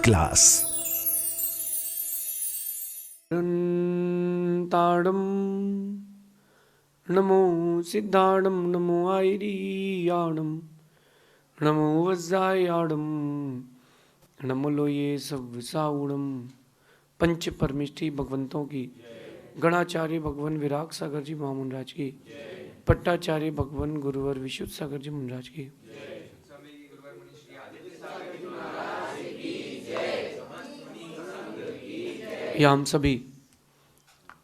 Class. ताड़म नमो सिद्धाणम नमो आयरियाणम नमो वज्रायाणम नमो लोये सव्विसाउणम। पंच परमिष्ठी भगवंतों की, गणाचार्य भगवान विराग सागर जी महामुनराज की, पट्टाचार्य भगवान गुरुवर विशुद्ध सागर जी मुनराज की, या हम सभी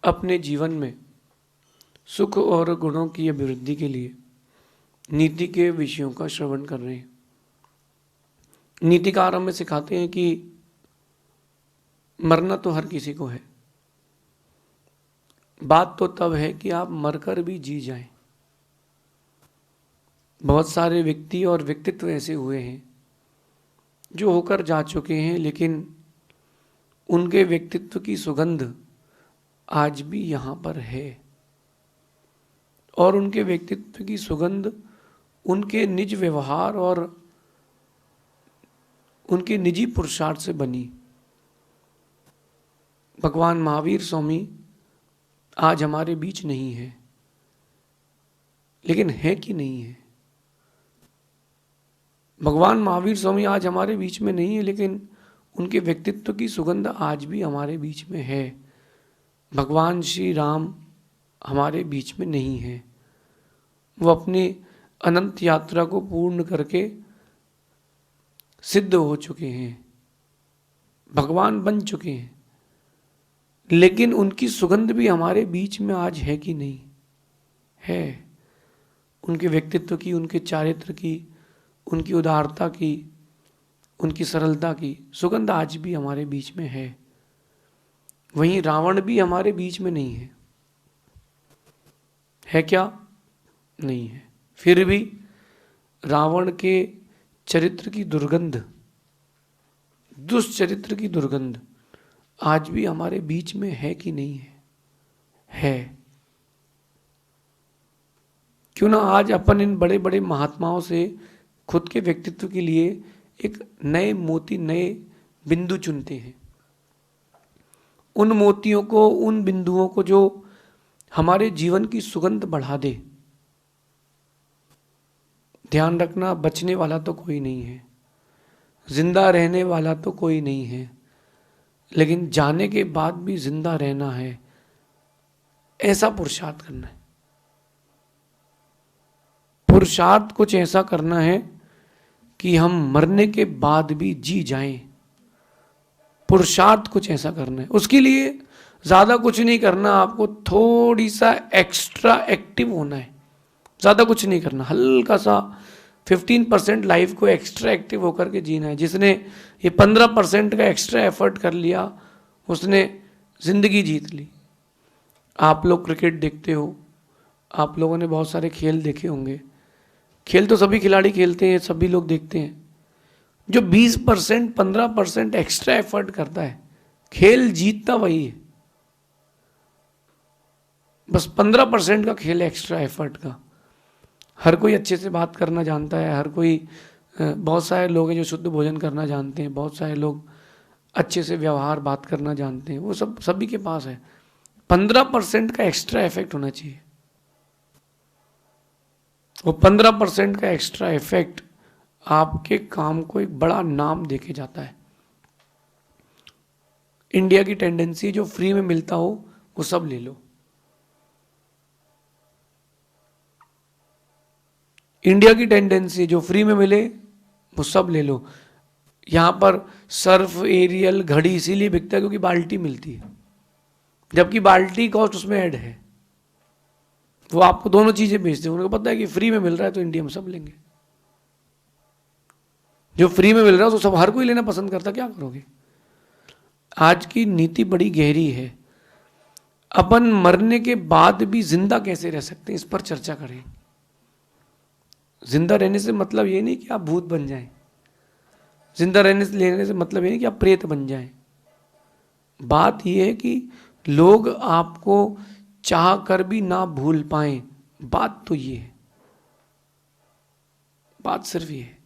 अपने जीवन में सुख और गुणों की अभिवृद्धि के लिए नीति के विषयों का श्रवण कर रहे हैं। नीतिकार हमें सिखाते हैं कि मरना तो हर किसी को है, बात तो तब है कि आप मरकर भी जी जाएं। बहुत सारे व्यक्ति और व्यक्तित्व ऐसे हुए हैं जो होकर जा चुके हैं, लेकिन उनके व्यक्तित्व की सुगंध आज भी यहाँ पर है, और उनके व्यक्तित्व की सुगंध उनके निज व्यवहार और उनके निजी पुरुषार्थ से बनी। भगवान महावीर स्वामी आज हमारे बीच नहीं है, लेकिन है कि नहीं है? भगवान महावीर स्वामी आज हमारे बीच में नहीं है, लेकिन उनके व्यक्तित्व की सुगंध आज भी हमारे बीच में है। भगवान श्री राम हमारे बीच में नहीं है, वो अपनी अनंत यात्रा को पूर्ण करके सिद्ध हो चुके हैं, भगवान बन चुके हैं, लेकिन उनकी सुगंध भी हमारे बीच में आज है कि नहीं है? उनके व्यक्तित्व की, उनके चारित्र की, उनकी उदारता की, उनकी सरलता की सुगंध आज भी हमारे बीच में है। वहीं रावण भी हमारे बीच में नहीं है क्या? नहीं है। फिर भी रावण के चरित्र की दुर्गंध, दुष्चरित्र की दुर्गंध आज भी हमारे बीच में है कि नहीं है? है। क्यों ना आज अपन इन बड़े बड़े महात्माओं से खुद के व्यक्तित्व के लिए एक नए मोती, नए बिंदु चुनते हैं। उन मोतियों को, उन बिंदुओं को जो हमारे जीवन की सुगंध बढ़ा दे। ध्यान रखना, बचने वाला तो कोई नहीं है, जिंदा रहने वाला तो कोई नहीं है, लेकिन जाने के बाद भी जिंदा रहना है, ऐसा पुरुषार्थ करना है। पुरुषार्थ कुछ ऐसा करना है कि हम मरने के बाद भी जी जाएं। पुरुषार्थ कुछ ऐसा करना है। उसके लिए ज्यादा कुछ नहीं करना, आपको थोड़ी सा एक्स्ट्रा एक्टिव होना है। ज्यादा कुछ नहीं करना, हल्का सा 15% लाइफ को एक्स्ट्रा एक्टिव होकर के जीना है। जिसने ये 15% का एक्स्ट्रा एफर्ट कर लिया, उसने जिंदगी जीत ली। आप लोग क्रिकेट देखते हो, आप लोगों ने बहुत सारे खेल देखे होंगे। खेल तो सभी खिलाड़ी खेलते हैं, सभी लोग देखते हैं। जो 20%, 15% एक्स्ट्रा एफर्ट करता है, खेल जीतता वही है। बस 15% का खेल एक्स्ट्रा एफर्ट का। हर कोई अच्छे से बात करना जानता है, हर कोई, बहुत सारे लोग हैं जो शुद्ध भोजन करना जानते हैं, बहुत सारे लोग अच्छे से व्यवहार बात करना जानते हैं, वो सब सभी के पास है। 15% का एक्स्ट्रा इफेक्ट होना चाहिए। वो 15% का एक्स्ट्रा इफेक्ट आपके काम को एक बड़ा नाम देके जाता है। इंडिया की टेंडेंसी, जो फ्री में मिलता हो वो सब ले लो। इंडिया की टेंडेंसी, जो फ्री में मिले वो सब ले लो। यहां पर सर्फ, एरियल, घड़ी इसीलिए बिकता है क्योंकि बाल्टी मिलती है, जबकि बाल्टी कॉस्ट उसमें ऐड है। वो आपको दोनों चीजें बेचते हैं, उनको पता है कि फ्री में मिल रहा है तो इंडिया में सब लेंगे। जो फ्री में मिल रहा है तो सब, हर कोई लेना पसंद करता, क्या करोगे? आज की नीति बड़ी गहरी है। अपन मरने के बाद भी जिंदा कैसे रह सकते हैं, इस पर चर्चा करें। जिंदा रहने से मतलब ये नहीं कि आप भूत बन जाएं। जिंदा लेने से मतलब ये नहीं कि आप प्रेत बन जाएं। बात यह है कि लोग आपको चाह कर भी ना भूल पाएं। बात तो ये है, बात सिर्फ ये है।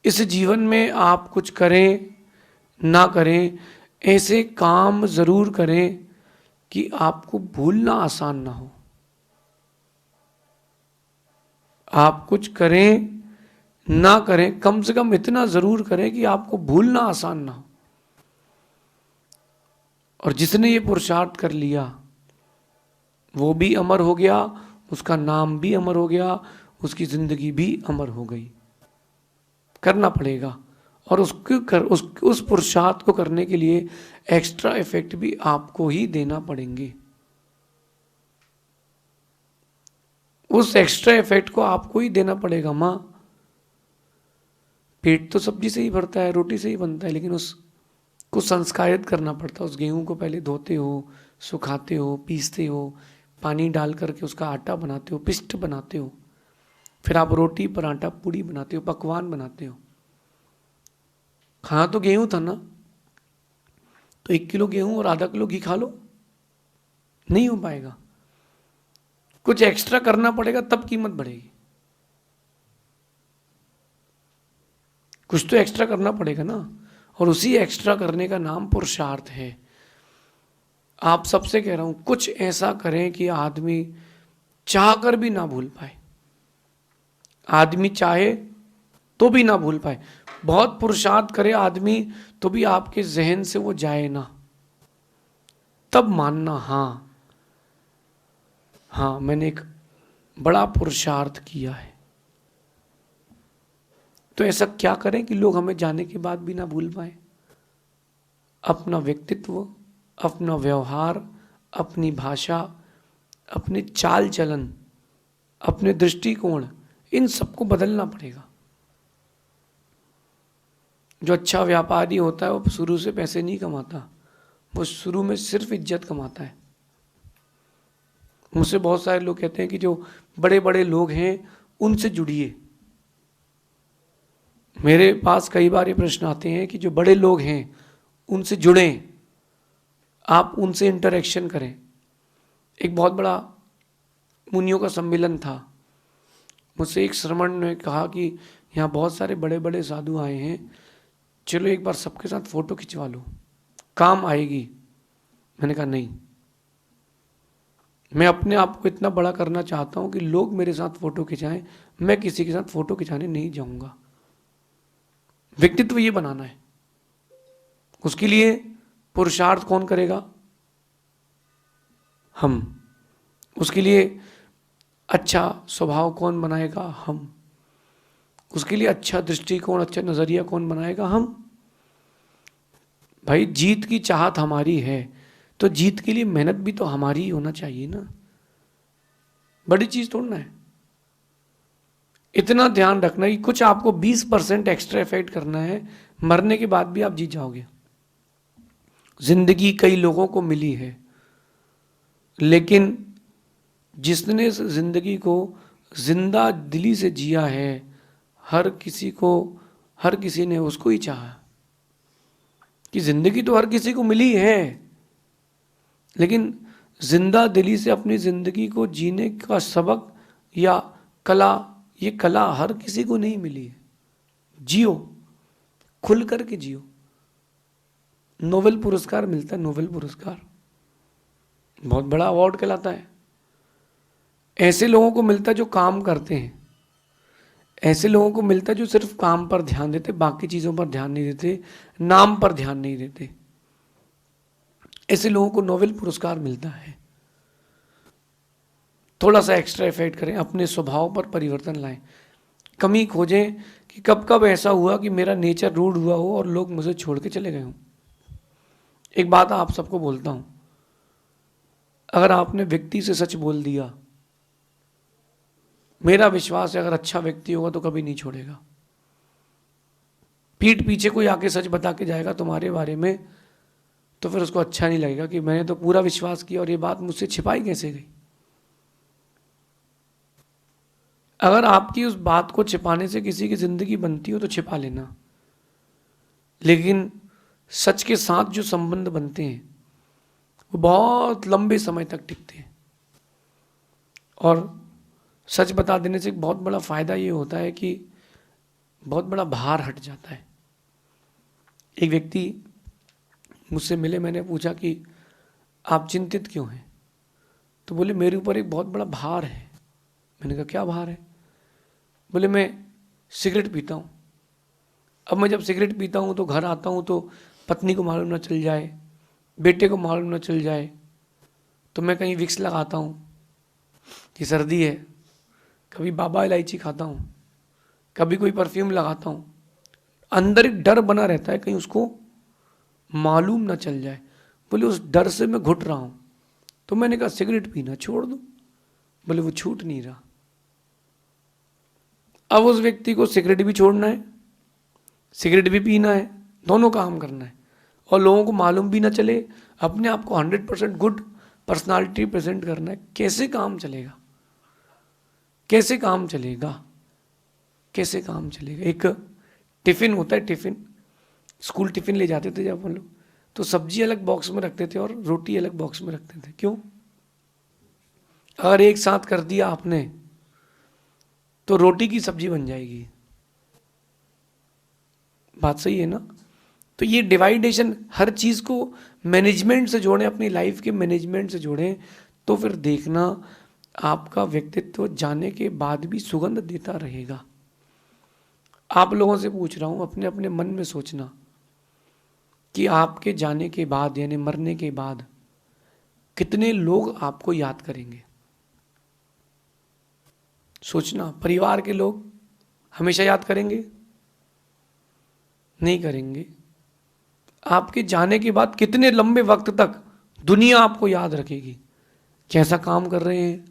इस जीवन में आप कुछ करें ना करें, ऐसे काम जरूर करें कि आपको भूलना आसान ना हो। आप कुछ करें ना करें, कम से कम इतना जरूर करें कि आपको भूलना आसान ना हो। और जिसने ये पुरुषार्थ कर लिया वो भी अमर हो गया, उसका नाम भी अमर हो गया, उसकी जिंदगी भी अमर हो गई। करना पड़ेगा। और उस पुरुषार्थ को करने के लिए एक्स्ट्रा इफेक्ट भी आपको ही देना पड़ेंगे। उस एक्स्ट्रा इफेक्ट को आपको ही देना पड़ेगा। माँ, पेट तो सब्जी से ही भरता है, रोटी से ही बनता है, लेकिन उसको संस्कारित करना पड़ता है। उस गेहूं को पहले धोते हो, सुखाते हो, पीसते हो, पानी डाल करके उसका आटा बनाते हो, पिष्ट बनाते हो, फिर आप रोटी, पराठा, पूड़ी बनाते हो, पकवान बनाते हो। खाना तो गेहूं था ना, तो 1 किलो गेहूं और आधा किलो घी खा लो, नहीं हो पाएगा। कुछ एक्स्ट्रा करना पड़ेगा, तब कीमत बढ़ेगी। कुछ तो एक्स्ट्रा करना पड़ेगा ना, और उसी एक्स्ट्रा करने का नाम पुरुषार्थ है। आप सबसे कह रहा हूं, कुछ ऐसा करें कि आदमी चाहकर भी ना भूल पाए। आदमी चाहे तो भी ना भूल पाए। बहुत पुरुषार्थ करे आदमी तो भी आपके जहन से वो जाए ना, तब मानना हाँ हाँ मैंने एक बड़ा पुरुषार्थ किया है। तो ऐसा क्या करें कि लोग हमें जाने के बाद भी ना भूल पाए? अपना व्यक्तित्व, अपना व्यवहार, अपनी भाषा, अपने चाल चलन, अपने दृष्टिकोण, इन सबको बदलना पड़ेगा। जो अच्छा व्यापारी होता है वो शुरू से पैसे नहीं कमाता, वो शुरू में सिर्फ इज्जत कमाता है। मुझसे बहुत सारे लोग कहते हैं कि जो बड़े बड़े लोग हैं उनसे जुड़िए। मेरे पास कई बार ये प्रश्न आते हैं कि जो बड़े लोग हैं उनसे जुड़ें, आप उनसे इंटरेक्शन करें। एक बहुत बड़ा मुनियों का सम्मेलन था। मुझसे एक श्रमण ने कहा कि यहाँ बहुत सारे बड़े बड़े साधु आए हैं, चलो एक बार सबके साथ फोटो खिंचवा लो, काम आएगी। मैंने कहा नहीं, मैं अपने आप को इतना बड़ा करना चाहता हूं कि लोग मेरे साथ फोटो खिंचाएं, मैं किसी के साथ फोटो खिंचाने नहीं जाऊंगा। व्यक्तित्व ये बनाना है। उसके लिए पुरुषार्थ कौन करेगा? हम। उसके लिए अच्छा स्वभाव कौन बनाएगा? हम। उसके लिए अच्छा दृष्टिकोण, अच्छा नजरिया कौन बनाएगा? हम। भाई जीत की चाहत हमारी है, तो जीत के लिए मेहनत भी तो हमारी ही होना चाहिए ना। बड़ी चीज थोड़ा है। इतना ध्यान रखना कि कुछ आपको 20% एक्स्ट्रा इफेक्ट करना है, मरने के बाद भी आप जीत जाओगे। जिंदगी कई लोगों को मिली है, लेकिन जिसने इस जिंदगी को जिंदा दिली से जिया है, हर किसी ने उसको ही चाहा। कि जिंदगी तो हर किसी को मिली है, लेकिन जिंदा दिली से अपनी जिंदगी को जीने का सबक या कला, ये कला हर किसी को नहीं मिली है। जियो, खुल करके जियो। नोबेल पुरस्कार मिलता है, नोबेल पुरस्कार बहुत बड़ा अवार्ड कहलाता है। ऐसे लोगों को मिलता है जो काम करते हैं, ऐसे लोगों को मिलता है जो सिर्फ काम पर ध्यान देते, बाकी चीजों पर ध्यान नहीं देते, नाम पर ध्यान नहीं देते। ऐसे लोगों को नोबेल पुरस्कार मिलता है। थोड़ा सा एक्स्ट्रा इफेक्ट करें, अपने स्वभाव पर परिवर्तन लाएं, कमी खोजें कि कब कब ऐसा हुआ कि मेरा नेचर रूड हुआ हो और लोग मुझे छोड़ के चले गए हों। एक बात आप सबको बोलता हूं, अगर आपने व्यक्ति से सच बोल दिया, मेरा विश्वास है अगर अच्छा व्यक्ति होगा तो कभी नहीं छोड़ेगा। पीठ पीछे कोई आके सच बता के जाएगा तुम्हारे बारे में, तो फिर उसको अच्छा नहीं लगेगा कि मैंने तो पूरा विश्वास किया और ये बात मुझसे छिपाई कैसे गई। अगर आपकी उस बात को छिपाने से किसी की जिंदगी बनती हो तो छिपा लेना, लेकिन सच के साथ जो संबंध बनते हैं वो बहुत लंबे समय तक टिकते हैं। और सच बता देने से एक बहुत बड़ा फायदा ये होता है कि बहुत बड़ा भार हट जाता है। एक व्यक्ति मुझसे मिले, मैंने पूछा कि आप चिंतित क्यों हैं? तो बोले मेरे ऊपर एक बहुत बड़ा भार है। मैंने कहा क्या भार है? बोले मैं सिगरेट पीता हूँ। अब मैं जब सिगरेट पीता हूँ तो घर आता हूँ तो पत्नी को मालूम ना चल जाए, बेटे को मालूम ना चल जाए, तो मैं कहीं विक्स लगाता हूँ कि सर्दी है, कभी बाबा इलायची खाता हूँ, कभी कोई परफ्यूम लगाता हूँ। अंदर एक डर बना रहता है कहीं उसको मालूम ना चल जाए। बोले उस डर से मैं घुट रहा हूँ। तो मैंने कहा सिगरेट पीना छोड़ दो। बोले वो छूट नहीं रहा। अब उस व्यक्ति को सिगरेट भी छोड़ना है, सिगरेट भी पीना है, दोनों काम करना है, और लोगों को मालूम भी ना चले, अपने आप को 100% गुड पर्सनालिटी प्रेजेंट करना है। कैसे काम चलेगा? कैसे काम चलेगा? कैसे काम चलेगा? एक टिफिन होता है, टिफिन, स्कूल टिफिन ले जाते थे जब हम लोग, तो सब्जी अलग बॉक्स में रखते थे और रोटी अलग बॉक्स में रखते थे। क्यों? अगर एक साथ कर दिया आपने तो रोटी की सब्जी बन जाएगी। बात सही है ना? तो ये डिवाइडेशन, हर चीज को मैनेजमेंट से जोड़ें, अपनी लाइफ के मैनेजमेंट से जोड़ें, तो फिर देखना आपका व्यक्तित्व जाने के बाद भी सुगंध देता रहेगा। आप लोगों से पूछ रहा हूं, अपने अपने मन में सोचना कि आपके जाने के बाद यानी मरने के बाद कितने लोग आपको याद करेंगे। सोचना, परिवार के लोग हमेशा याद करेंगे? नहीं करेंगे। आपके जाने के बाद कितने लंबे वक्त तक दुनिया आपको याद रखेगी, कैसा काम कर रहे हैं,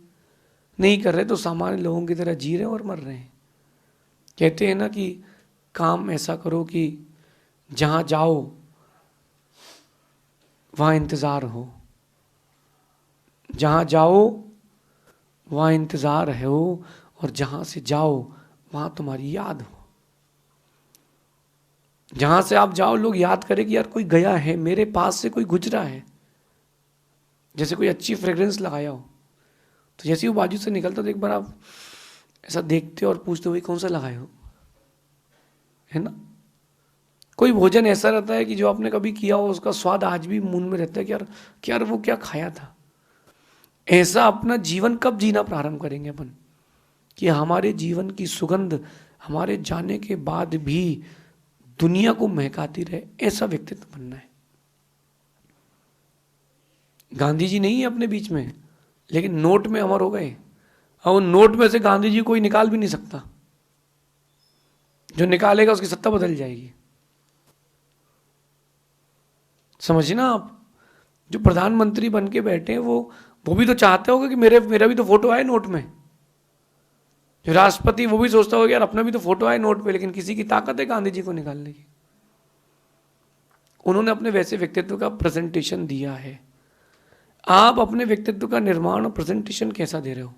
नहीं कर रहे तो सामान्य लोगों की तरह जी रहे हैं और मर रहे हैं। कहते हैं ना कि काम ऐसा करो कि जहां जाओ वहां इंतजार हो, जहां जाओ वहां इंतजार है हो, और जहां से जाओ वहां तुम्हारी याद हो। जहां से आप जाओ लोग याद करें कि यार कोई गया है, मेरे पास से कोई गुजरा है। जैसे कोई अच्छी फ्रेग्रेंस लगाया हो, तो जैसे वो बाजू से निकलता तो एक बार आप ऐसा देखते हो और पूछते हो कौन सा लगाए हो, है ना? कोई भोजन ऐसा रहता है कि जो आपने कभी किया हो उसका स्वाद आज भी मुंह में रहता है कि यार वो क्या खाया था। ऐसा अपना जीवन कब जीना प्रारंभ करेंगे अपन कि हमारे जीवन की सुगंध हमारे जाने के बाद भी दुनिया को महकाती रहे? ऐसा व्यक्तित्व बनना है। गांधी जी नहीं है अपने बीच में, लेकिन नोट में अमर हो गए, और नोट में से गांधी जी कोई निकाल भी नहीं सकता। जो निकालेगा उसकी सत्ता बदल जाएगी। समझिए ना आप, जो प्रधानमंत्री बन के बैठे हैं वो भी तो चाहते होगा कि मेरा भी तो फोटो आए नोट में। जो राष्ट्रपति वो भी सोचता होगा यार अपना भी तो फोटो आए नोट पे, लेकिन किसी की ताकत है गांधी जी को निकालने की। उन्होंने अपने वैसे व्यक्तित्व का प्रेजेंटेशन दिया है। आप अपने व्यक्तित्व का निर्माण और प्रेजेंटेशन कैसा दे रहे हो?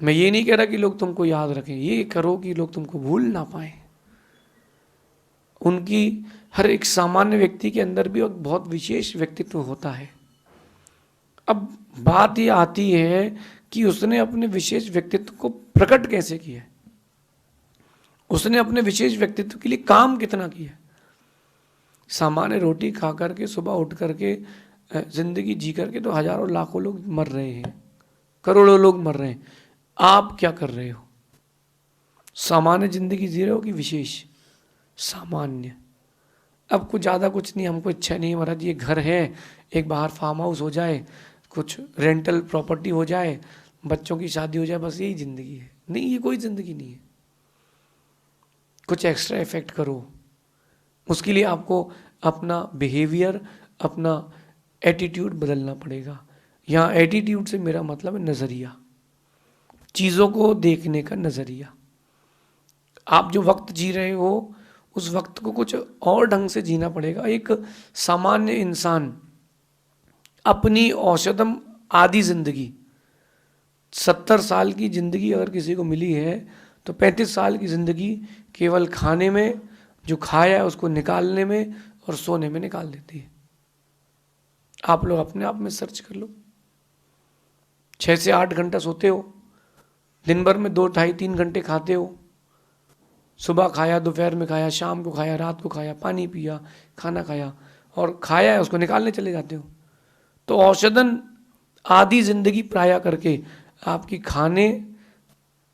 मैं ये नहीं कह रहा कि लोग तुमको याद रखें, ये करो कि लोग तुमको भूल ना पाए। उनकी हर एक सामान्य व्यक्ति के अंदर भी एक बहुत विशेष व्यक्तित्व होता है। अब बात ये आती है कि उसने अपने विशेष व्यक्तित्व को प्रकट कैसे किया, उसने अपने विशेष व्यक्तित्व के लिए काम कितना किया। सामान्य रोटी खा करके सुबह उठ करके जिंदगी जी करके तो हजारों लाखों लोग मर रहे हैं, करोड़ों लोग मर रहे हैं। आप क्या कर रहे हो? सामान्य जिंदगी जी रहे हो कि विशेष? सामान्य। अब कुछ ज़्यादा कुछ नहीं, हमको इच्छा नहीं है महाराज ये घर है, एक बाहर फार्म हाउस हो जाए, कुछ रेंटल प्रॉपर्टी हो जाए, बच्चों की शादी हो जाए, बस यही ज़िंदगी है। नहीं, ये कोई ज़िंदगी नहीं है। कुछ एक्स्ट्रा इफेक्ट करो। उसके लिए आपको अपना बिहेवियर, अपना एटीट्यूड बदलना पड़ेगा। यहाँ एटीट्यूड से मेरा मतलब है नज़रिया, चीज़ों को देखने का नज़रिया। आप जो वक्त जी रहे हो उस वक्त को कुछ और ढंग से जीना पड़ेगा। एक सामान्य इंसान अपनी औसतम आधी जिंदगी, 70 साल की जिंदगी अगर किसी को मिली है तो 35 साल की जिंदगी केवल खाने में, जो खाया है उसको निकालने में और सोने में निकाल देती है। आप लोग अपने आप में सर्च कर लो। 6 से 8 घंटा सोते हो, दिन भर में 2, ढाई, 3 घंटे खाते हो, सुबह खाया, दोपहर में खाया, शाम को खाया, रात को खाया, पानी पिया, खाना खाया, और खाया है उसको निकालने चले जाते हो। तो औषधन आधी जिंदगी प्राय करके आपकी खाने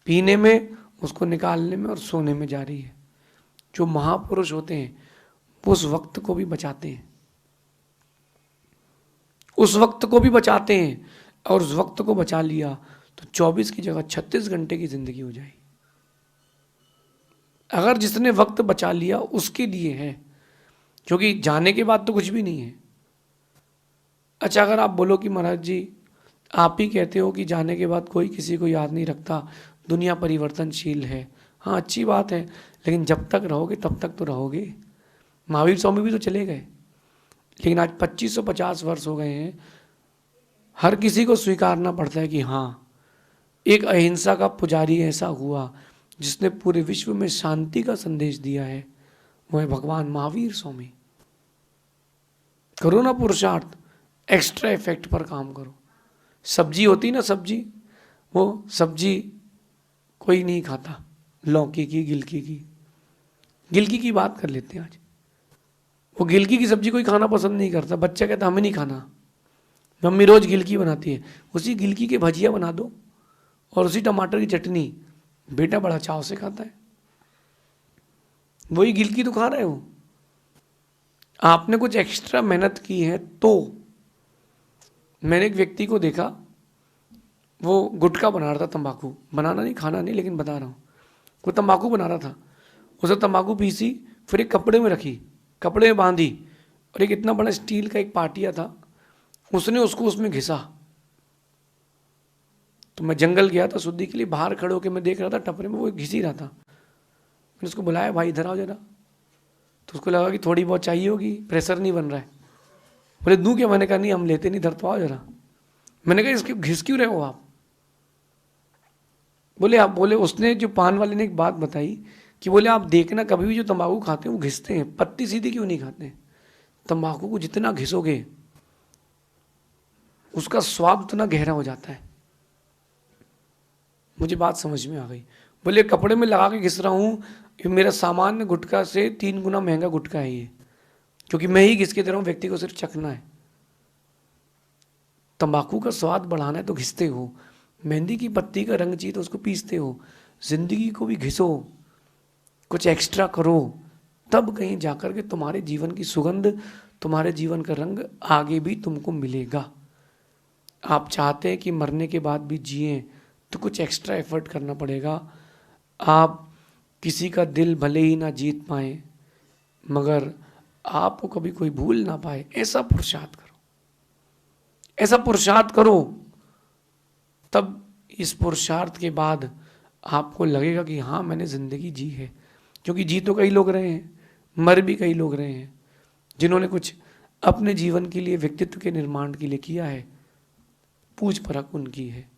पीने में, उसको निकालने में और सोने में जा रही है। जो महापुरुष होते हैं वो उस वक्त को भी बचाते हैं, उस वक्त को भी बचाते हैं, और उस वक्त को बचा लिया तो 24 की जगह 36 घंटे की जिंदगी हो जाएगी। अगर जिसने वक्त बचा लिया उसके लिए है, क्योंकि जाने के बाद तो कुछ भी नहीं है। अच्छा, अगर आप बोलो कि महाराज जी आप ही कहते हो कि जाने के बाद कोई किसी को याद नहीं रखता, दुनिया परिवर्तनशील है, हाँ अच्छी बात है, लेकिन जब तक रहोगे तब तक तो रहोगे। महावीर स्वामी भी तो चले गए, लेकिन आज 2550 वर्ष हो गए हैं। हर किसी को स्वीकारना पड़ता है कि हाँ, एक अहिंसा का पुजारी ऐसा हुआ जिसने पूरे विश्व में शांति का संदेश दिया है, वो है भगवान महावीर स्वामी। करो ना पुरुषार्थ, एक्स्ट्रा इफेक्ट पर काम करो। सब्जी होती ना, सब्जी, वो सब्जी कोई नहीं खाता, लौकी की, गिलकी की बात कर लेते हैं आज। वो गिलकी की सब्जी कोई खाना पसंद नहीं करता, बच्चा कहता हमें नहीं खाना, मम्मी रोज गिलकी बनाती है, उसी गिलकी के भजिया बना दो और उसी टमाटर की चटनी, बेटा बड़ा चाव से खाता है। वही गिलकी तो खा रहे हो। आपने कुछ एक्स्ट्रा मेहनत की है तो। मैंने एक व्यक्ति को देखा, वो गुटखा बना रहा था, तंबाकू बनाना नहीं, खाना नहीं, लेकिन बता रहा हूँ, वो तंबाकू बना रहा था। उसे तंबाकू पीसी, फिर एक कपड़े में रखी, कपड़े में बांधी, और एक इतना बड़ा स्टील का एक पाटिया था, उसने उसको उसमें घिसा। तो मैं जंगल गया था शुद्धि के लिए, बाहर खड़े होकर मैं देख रहा था, टपरे में वो घिस ही रहा था। मैंने उसको बुलाया, भाई इधर आओ जरा। तो उसको लगा कि थोड़ी बहुत चाहिए होगी, प्रेशर नहीं बन रहा है। बोले दूं क्या? मैंने कहा नहीं, हम लेते नहीं, इधर तो आओ जरा। मैंने कहा इसके घिस क्यों रहे हो आप? बोले आप, बोले उसने, जो पान वाले ने एक बात बताई कि बोले आप देखना कभी भी जो तंबाकू खाते हैं वो घिसते हैं, पत्ती सीधी क्यों नहीं खाते हैं? तंबाकू को जितना घिसोगे उसका स्वाद उतना गहरा हो जाता है। मुझे बात समझ में आ गई। बोले कपड़े में लगा के घिस रहा हूँ, मेरा सामान्य गुटखा से 3 गुना महंगा गुटखा है ये, क्योंकि मैं ही घिस के दे रहा हूँ, व्यक्ति को सिर्फ चखना है। तंबाकू का स्वाद बढ़ाना है तो घिसते हो, मेहंदी की पत्ती का रंग चाहिए तो उसको पीसते हो। जिंदगी को भी घिसो, कुछ एक्स्ट्रा करो, तब कहीं जाकर के तुम्हारे जीवन की सुगंध, तुम्हारे जीवन का रंग आगे भी तुमको मिलेगा। आप चाहते हैं कि मरने के बाद भी जिए तो कुछ एक्स्ट्रा एफर्ट करना पड़ेगा। आप किसी का दिल भले ही ना जीत पाए, मगर आपको कभी कोई भूल ना पाए, ऐसा पुरुषार्थ करो, ऐसा पुरुषार्थ करो। तब इस पुरुषार्थ के बाद आपको लगेगा कि हाँ मैंने जिंदगी जी है। क्योंकि जी तो कई लोग रहे हैं, मर भी कई लोग रहे हैं, जिन्होंने कुछ अपने जीवन के लिए, व्यक्तित्व के निर्माण के लिए किया है, पूछ परख उनकी है।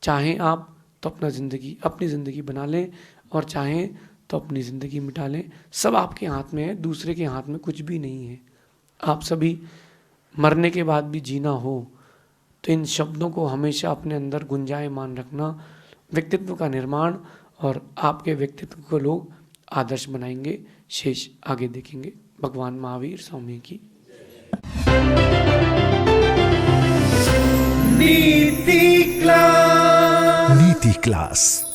चाहें आप तो अपनी ज़िंदगी बना लें, और चाहें तो अपनी ज़िंदगी मिटा लें। सब आपके हाथ में है, दूसरे के हाथ में कुछ भी नहीं है। आप सभी मरने के बाद भी जीना हो तो इन शब्दों को हमेशा अपने अंदर गुंजायमान रखना। व्यक्तित्व का निर्माण, और आपके व्यक्तित्व को लोग आदर्श बनाएंगे। शेष आगे देखेंगे। भगवान महावीर स्वामी की नीति क्लास।